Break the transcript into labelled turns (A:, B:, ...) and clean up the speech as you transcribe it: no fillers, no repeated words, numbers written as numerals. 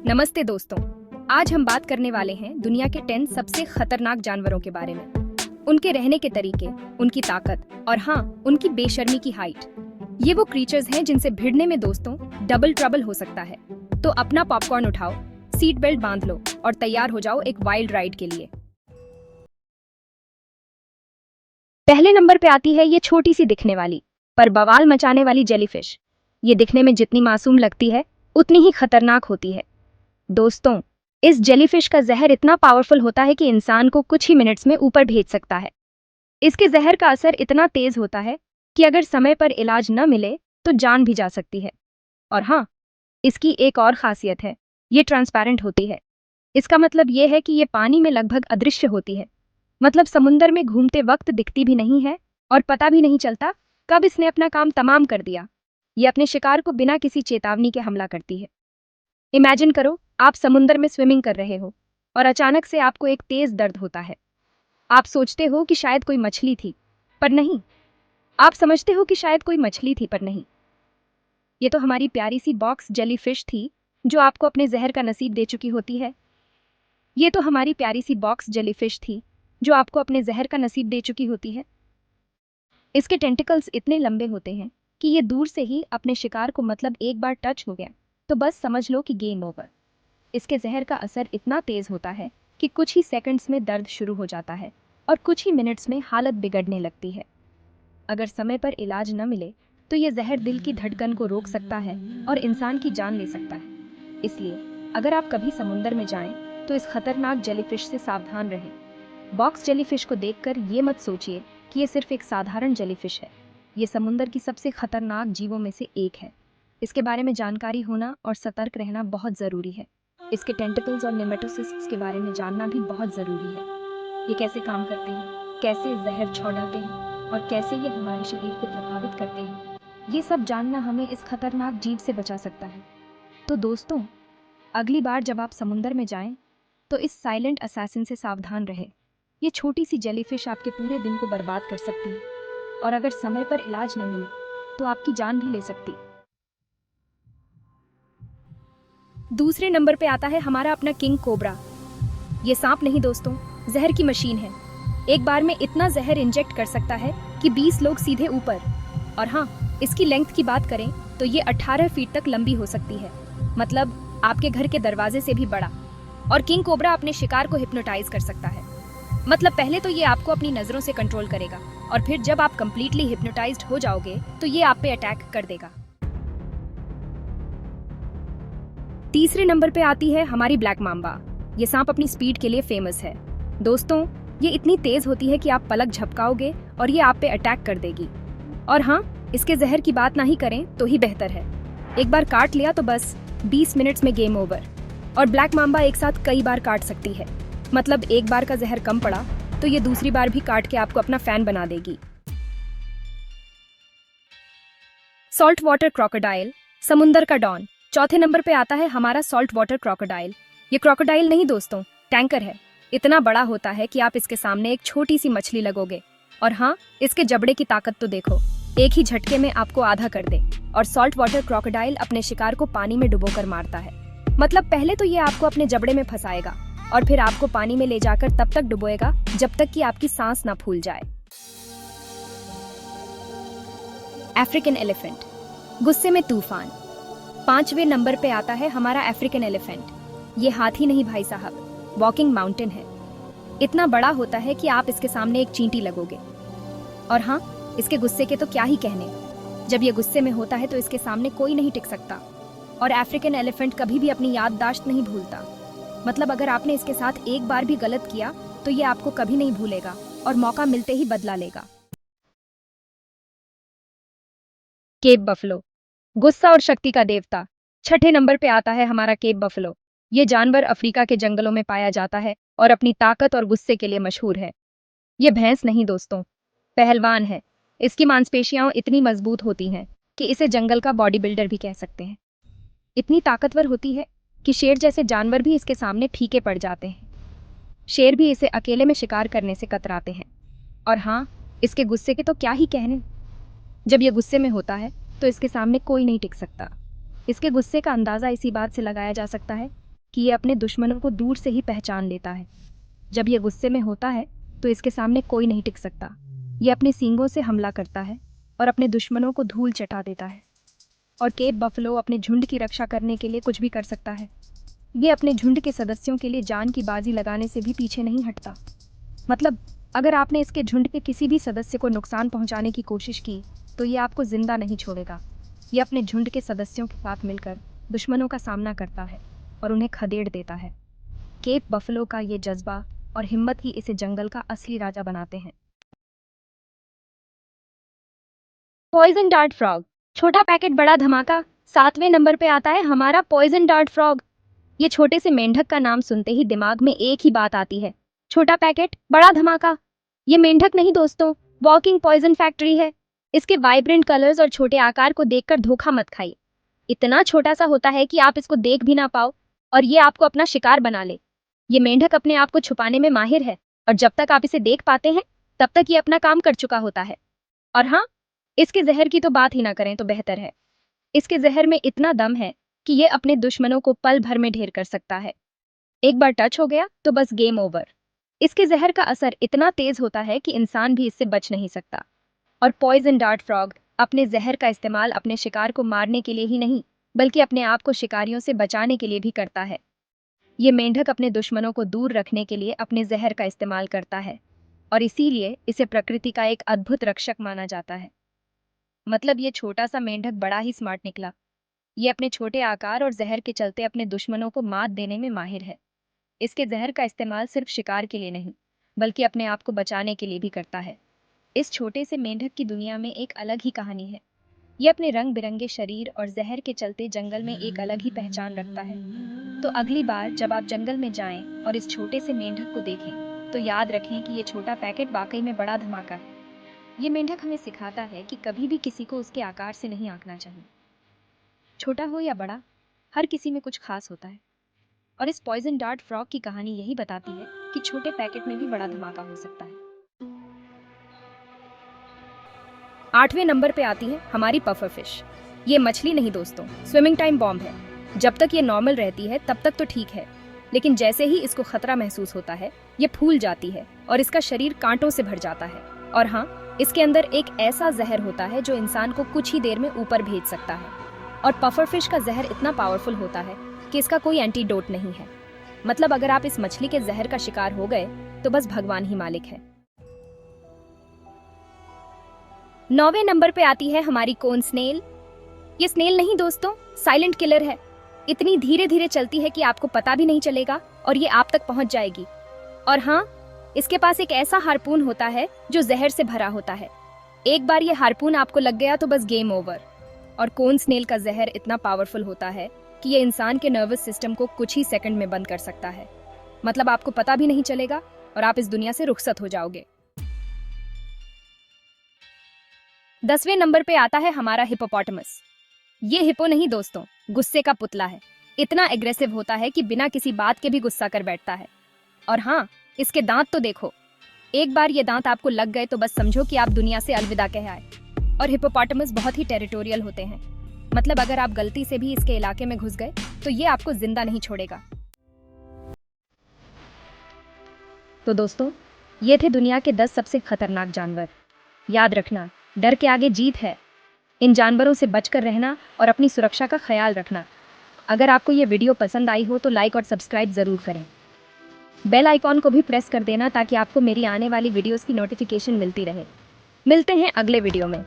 A: नमस्ते दोस्तों। आज हम बात करने वाले हैं दुनिया के 10 सबसे खतरनाक जानवरों के बारे में। उनके रहने के तरीके, उनकी ताकत और हाँ, उनकी बेशर्मी की हाइट। ये वो क्रीचर्स हैं जिनसे भिड़ने में दोस्तों डबल ट्रबल हो सकता है। तो अपना पॉपकॉर्न उठाओ, सीट बेल्ट बांध लो और तैयार हो जाओ एक वाइल्ड राइड के लिए। पहले नंबर पे आती है ये छोटी सी दिखने वाली पर बवाल मचाने वाली जेलीफिश। ये दिखने में जितनी मासूम लगती है उतनी ही खतरनाक होती है। दोस्तों, इस जेलीफिश का जहर इतना पावरफुल होता है कि इंसान को कुछ ही मिनट्स में ऊपर भेज सकता है। इसके जहर का असर इतना तेज होता है कि अगर समय पर इलाज न मिले तो जान भी जा सकती है। और हाँ, इसकी एक और खासियत है, ये ट्रांसपेरेंट होती है। इसका मतलब ये है कि ये पानी में लगभग अदृश्य होती है। मतलब समुंदर में घूमते वक्त दिखती भी नहीं है और पता भी नहीं चलता कब इसने अपना काम तमाम कर दिया। ये अपने शिकार को बिना किसी चेतावनी के हमला करती है। इमेजिन करो, आप समुंदर में स्विमिंग कर रहे हो और अचानक से आपको एक तेज दर्द होता है। आप सोचते हो कि शायद कोई मछली थी, पर नहीं। आप समझते हो कि शायद कोई मछली थी, पर नहीं। ये तो हमारी प्यारी सी बॉक्स जेलीफिश थी जो आपको अपने जहर का नसीब दे चुकी होती है। ये तो हमारी प्यारी सी बॉक्स जेलीफिश थी जो आपको अपने जहर का नसीब दे चुकी होती है। इसके टेंटिकल्स इतने लंबे होते हैं कि ये दूर से ही अपने शिकार को मतलब एक बार टच हो गया तो बस समझ लो कि गेम ओवर। इसके जहर का असर इतना तेज होता है कि कुछ ही सेकंड्स में दर्द शुरू हो जाता है और कुछ ही मिनट्स में हालत बिगड़ने लगती है। अगर समय पर इलाज न मिले तो ये जहर दिल की धड़कन को रोक सकता है और इंसान की जान ले सकता है। इसलिए अगर आप कभी समुंदर में जाएं तो इस खतरनाक जेलीफिश से सावधान रहें। बॉक्स जेलीफिश को देखकर ये मत सोचिए कि ये सिर्फ एक साधारण जेलीफिश है। ये समुंदर की सबसे खतरनाक जीवों में से एक है। इसके बारे में जानकारी होना और सतर्क रहना बहुत ज़रूरी है। इसके टेंटिकल्स और नेमेटोसिस्ट्स के बारे में जानना भी बहुत ज़रूरी है। ये कैसे काम करते हैं, कैसे जहर छोड़ाते हैं और कैसे ये हमारे शरीर को प्रभावित करते हैं, ये सब जानना हमें इस खतरनाक जीव से बचा सकता है। तो दोस्तों, अगली बार जब आप समुंदर में जाएं तो इस साइलेंट असैसिन से सावधान रहें। ये छोटी सी जेलीफिश आपके पूरे दिन को बर्बाद कर सकती है और अगर समय पर इलाज न मिले तो आपकी जान भी ले सकती। दूसरे नंबर पे आता है हमारा अपना किंग कोबरा। ये सांप नहीं दोस्तों, जहर की मशीन है। एक बार में इतना जहर इंजेक्ट कर सकता है कि 20 लोग सीधे ऊपर। और हाँ, इसकी लेंथ की बात करें तो ये 18 फीट तक लंबी हो सकती है। मतलब आपके घर के दरवाजे से भी बड़ा। और किंग कोबरा अपने शिकार को हिप्नोटाइज कर सकता है। मतलब पहले तो ये आपको अपनी नजरों से कंट्रोल करेगा और फिर जब आप कंप्लीटली हिप्नोटाइज्ड हो जाओगे तो ये आप पे अटैक कर देगा। तीसरे नंबर पे आती है हमारी ब्लैक मांबा। ये सांप अपनी स्पीड के लिए फेमस है। दोस्तों, ये इतनी तेज होती है कि आप पलक झपकाओगे और ये आप पे अटैक कर देगी। और हाँ, इसके जहर की बात ना ही करें तो ही बेहतर है। एक बार काट लिया तो बस 20 मिनट्स में गेम ओवर। और ब्लैक मांबा एक साथ कई बार काट सकती है। मतलब एक बार का जहर कम पड़ा तो ये दूसरी बार भी काट के आपको अपना फैन बना देगी। सॉल्ट वाटर क्रोकोडाइल, समुंदर का डॉन। चौथे नंबर पे आता है हमारा सॉल्ट वाटर क्रोकोडाइल। ये क्रोकोडाइल नहीं दोस्तों, टैंकर है। इतना बड़ा होता है कि आप इसके सामने एक छोटी सी मछली लगोगे। और हाँ, इसके जबड़े की ताकत तो देखो, एक ही झटके में आपको आधा कर दे। और सॉल्ट वाटर क्रोकोडाइल अपने शिकार को पानी में डुबोकर मारता है। मतलब पहले तो ये आपको अपने जबड़े में फंसाएगा और फिर आपको पानी में ले जाकर तब तक डुबोएगा जब तक कि आपकी सांस ना फूल जाए। अफ्रीकन एलिफेंट, गुस्से में तूफान। पांचवें नंबर पे आता है हमारा अफ्रीकन एलिफेंट। ये हाथी नहीं भाई साहब, वॉकिंग माउंटेन है। इतना बड़ा होता है कि आप इसके सामने एक चींटी लगोगे। और हाँ, इसके गुस्से के तो क्या ही कहने। जब ये गुस्से में होता है तो इसके सामने कोई नहीं टिक सकता। और अफ्रीकन एलिफेंट कभी भी अपनी याददाश्त नहीं भूलता। मतलब अगर आपने इसके साथ एक बार भी गलत किया तो ये आपको कभी नहीं भूलेगा और मौका मिलते ही बदला लेगा। केप बफलो, गुस्सा और शक्ति का देवता। छठे नंबर पे आता है हमारा केप बफलो। ये जानवर अफ्रीका के जंगलों में पाया जाता है और अपनी ताकत और गुस्से के लिए मशहूर है। ये भैंस नहीं दोस्तों, पहलवान है। इसकी मांसपेशियां इतनी मजबूत होती हैं कि इसे जंगल का बॉडी बिल्डर भी कह सकते हैं। इतनी ताकतवर होती है कि शेर जैसे जानवर भी इसके सामने फीके पड़ जाते हैं। शेर भी इसे अकेले में शिकार करने से कतराते हैं। और हाँ, इसके गुस्से के तो क्या ही कहने। जब ये गुस्से में होता है तो इसके सामने कोई नहीं टिक सकता। इसके गुस्से का अंदाज़ा इसी बात से लगाया जा सकता है कि ये अपने दुश्मनों को दूर से ही पहचान लेता है। जब ये गुस्से में होता है तो इसके सामने कोई नहीं टिक सकता। ये अपने सींगों से हमला करता है और अपने दुश्मनों को धूल चटा देता है। और केप बफलो अपने झुंड की रक्षा करने के लिए कुछ भी कर सकता है। ये अपने झुंड के सदस्यों के लिए जान की बाजी लगाने से भी पीछे नहीं हटता। मतलब अगर आपने इसके झुंड के किसी भी सदस्य को नुकसान पहुंचाने की कोशिश की तो ये आपको जिंदा नहीं छोड़ेगा। ये अपने झुंड के सदस्यों के साथ मिलकर दुश्मनों का सामना करता है और उन्हें खदेड़ देता है। केप बफलो का ये जज्बा और हिम्मत ही इसे जंगल का असली राजा बनाते हैं। पॉइजन डार्ट फ्रॉग, छोटा पैकेट बड़ा धमाका। 7वें नंबर पे आता है हमारा पॉइजन डार्ट फ्रॉग। ये छोटे से मेंढक का नाम सुनते ही दिमाग में एक ही बात आती है, छोटा पैकेट बड़ा धमाका। ये मेंढक नहीं दोस्तों, वॉकिंग पॉइजन फैक्ट्री है। इसके वाइब्रेंट कलर्स और छोटे आकार को देखकर धोखा मत खाइए। इतना छोटा सा होता है कि आप इसको देख भी ना पाओ और ये आपको अपना शिकार बना ले। ये मेंढक अपने आप को छुपाने में माहिर है और जब तक आप इसे देख पाते हैं तब तक ये अपना काम कर चुका होता है। और हाँ, इसके जहर की तो बात ही ना करें तो बेहतर है। इसके जहर में इतना दम है कि ये अपने दुश्मनों को पल भर में ढेर कर सकता है। एक बार टच हो गया तो बस गेम ओवर। इसके जहर का असर इतना तेज होता है कि इंसान भी इससे बच नहीं सकता। और पॉइजन डार्ट फ्रॉग अपने जहर का इस्तेमाल अपने शिकार को मारने के लिए ही नहीं बल्कि अपने आप को शिकारियों से बचाने के लिए भी करता है। ये मेंढक अपने दुश्मनों को दूर रखने के लिए अपने जहर का इस्तेमाल करता है और इसीलिए इसे प्रकृति का एक अद्भुत रक्षक माना जाता है। मतलब ये छोटा सा मेंढक बड़ा ही स्मार्ट निकला। ये अपने छोटे आकार और जहर के चलते अपने दुश्मनों को मात देने में माहिर है। इसके जहर का इस्तेमाल सिर्फ शिकार के लिए नहीं बल्कि अपने आप को बचाने के लिए भी करता है। इस छोटे से मेंढक की दुनिया में एक अलग ही कहानी है। ये अपने रंग बिरंगे शरीर और जहर के चलते जंगल में एक अलग ही पहचान रखता है। तो अगली बार जब आप जंगल में जाएं और इस छोटे से मेंढक को देखें तो याद रखें कि ये छोटा पैकेट वाकई में बड़ा धमाका है। ये मेंढक हमें सिखाता है कि कभी भी किसी को उसके आकार से नहीं आंकना चाहिए। छोटा हो या बड़ा, हर किसी में कुछ खास होता है। और इस पॉइजन डार्ट फ्रॉग की कहानी यही बताती है कि छोटे पैकेट में भी बड़ा धमाका हो सकता है। 8वें नंबर पे आती है हमारी पफर फिश। ये मछली नहीं दोस्तों, स्विमिंग टाइम बॉम्ब है। जब तक ये नॉर्मल रहती है तब तक तो ठीक है, लेकिन जैसे ही इसको खतरा महसूस होता है ये फूल जाती है और इसका शरीर कांटों से भर जाता है। और हाँ, इसके अंदर एक ऐसा जहर होता है जो इंसान को कुछ ही देर में ऊपर भेज सकता है। और पफर फिश का जहर इतना पावरफुल होता है कि इसका कोई एंटीडोट नहीं है। मतलब अगर आप इस मछली के जहर का शिकार हो गए तो बस भगवान ही मालिक है। 9वें नंबर पे आती है हमारी कोन स्नेल। ये स्नेल नहीं दोस्तों, साइलेंट किलर है। इतनी धीरे धीरे चलती है कि आपको पता भी नहीं चलेगा और ये आप तक पहुंच जाएगी। और हाँ, इसके पास एक ऐसा हार्पून होता है जो जहर से भरा होता है। एक बार ये हार्पून आपको लग गया तो बस गेम ओवर। और कोन स्नेल का जहर इतना पावरफुल होता है कि ये इंसान के नर्वस सिस्टम को कुछ ही सेकंड में बंद कर सकता है। मतलब आपको पता भी नहीं चलेगा और आप इस दुनिया से रुखसत हो जाओगे। 10वें नंबर पे आता है हमारा हिप्पोपोटामस। ये हिप्पो नहीं दोस्तों, गुस्से का पुतला है। इतना एग्रेसिव होता है कि बिना किसी बात के भी गुस्सा कर बैठता है। और हाँ, इसके दांत तो देखो। एक बार ये दांत आपको लग गए तो बस समझो कि आप दुनिया से अलविदा कह आए। और हिप्पोपोटामस बहुत ही टेरिटोरियल होते हैं। मतलब अगर आप गलती से भी इसके इलाके में घुस गए तो ये आपको जिंदा नहीं छोड़ेगा। तो दोस्तों, ये थे दुनिया के 10 सबसे खतरनाक जानवर। याद रखना, डर के आगे जीत है। इन जानवरों से बचकर रहना और अपनी सुरक्षा का ख्याल रखना। अगर आपको ये वीडियो पसंद आई हो तो लाइक और सब्सक्राइब ज़रूर करें। बेल आइकॉन को भी प्रेस कर देना ताकि आपको मेरी आने वाली वीडियोस की नोटिफिकेशन मिलती रहे। मिलते हैं अगले वीडियो में।